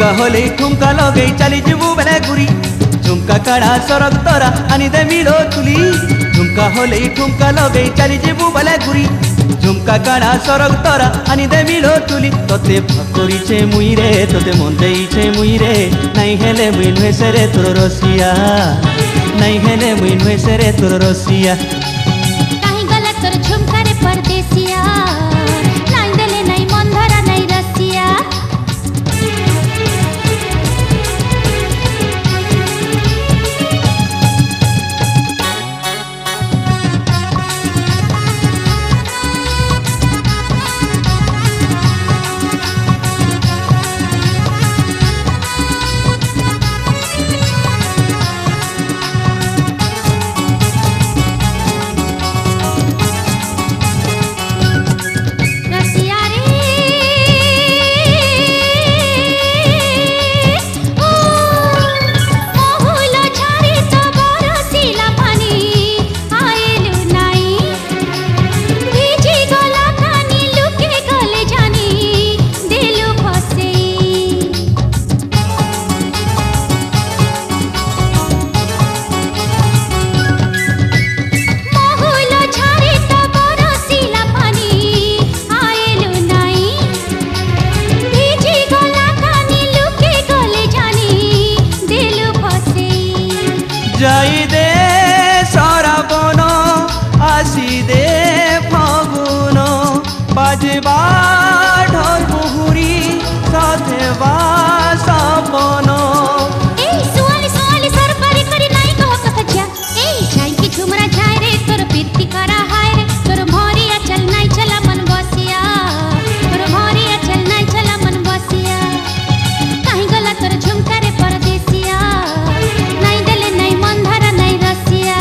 झुमका होले ठुमका लगे चली जीवु बेले घुरी झुमका काड़ा सरक तोरा आनी दे मिलो तुली झुमका होले ठुमका लगे चली जीवु बेले घुरी झुमका काड़ा सरक तोरा आनी दे मिलो तुली तोते भकोरी छे मुई रे तोते मन देई छे मुई रे नहीं हेले मुई नुहे से रे तोर रसिया नहीं हेले मुई नुहे से रे तोर रसिया काहे गला तोर झुमका रे परदेसिया नहीं देले नहीं मन धरा नहीं रसिया जाई दे सराबन आसी दे फागुन बाजबा ढोल मुहुरी साथे बा सपन ए सुआली सुआली सरपरी करी नहीं कहो कथजा ए जाई की झुमरा जाय रे तोर पीरती करा हाय रे तोर भोरिया चल नहीं चला मन बसिया तोर भोरिया चल नहीं चला मन बसिया काहे गला तोर झुमका रे परदेसिया नहीं देले नहीं मन धरा नहीं रसिया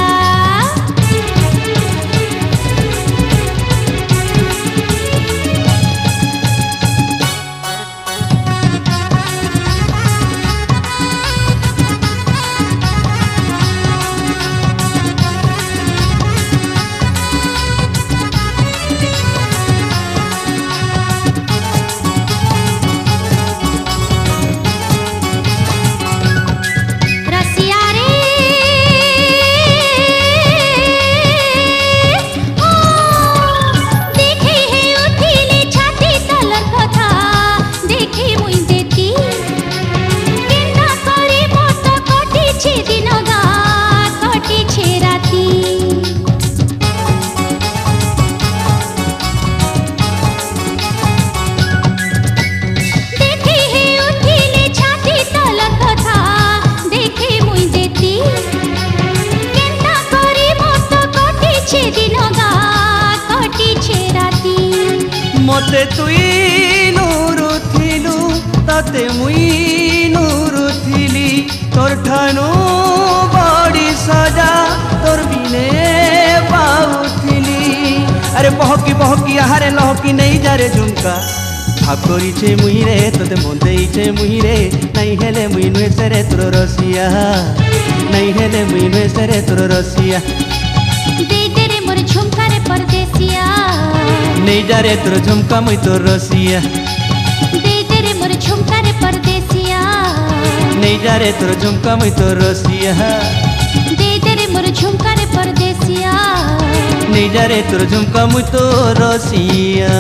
रसिया रे ओ देखे हे उठिले छाती तलर कथा देखे मुई देती केना करे मोट कटी छे दिन गा कटी छे राती देखे हे उठिले छाती तलर कथा देखे मुई देती केना करे मोट कटी छे दिन गा कटी छे राती मते तुई नूरु थिलु ताते मुई नूरु थिली तोर ठानु बड़ी सजा तोर बिने पाउथिली अरे बहकी आहारे लहकी नहीं जा रे झुमका भाकोरी छे मुई रे तोते मन देई छे मुई रे नहीं हेले मुई नुहे से रे तोर रसिया नहीं हेले मुई नुहे से रे तोर रसिया दे दे रे मोर झुमका रे परदेसिया नहीं जा रे तोर झुमका मुई तोर रसिया दे दे रे मोर झुमका रे परदेसिया नहीं जा रे तोर झुमका मुई तोर रसिया दे दे रे मोर झुमका रे परदेसिया नहीं जा रे तोर झुमका मुई तोर रसिया।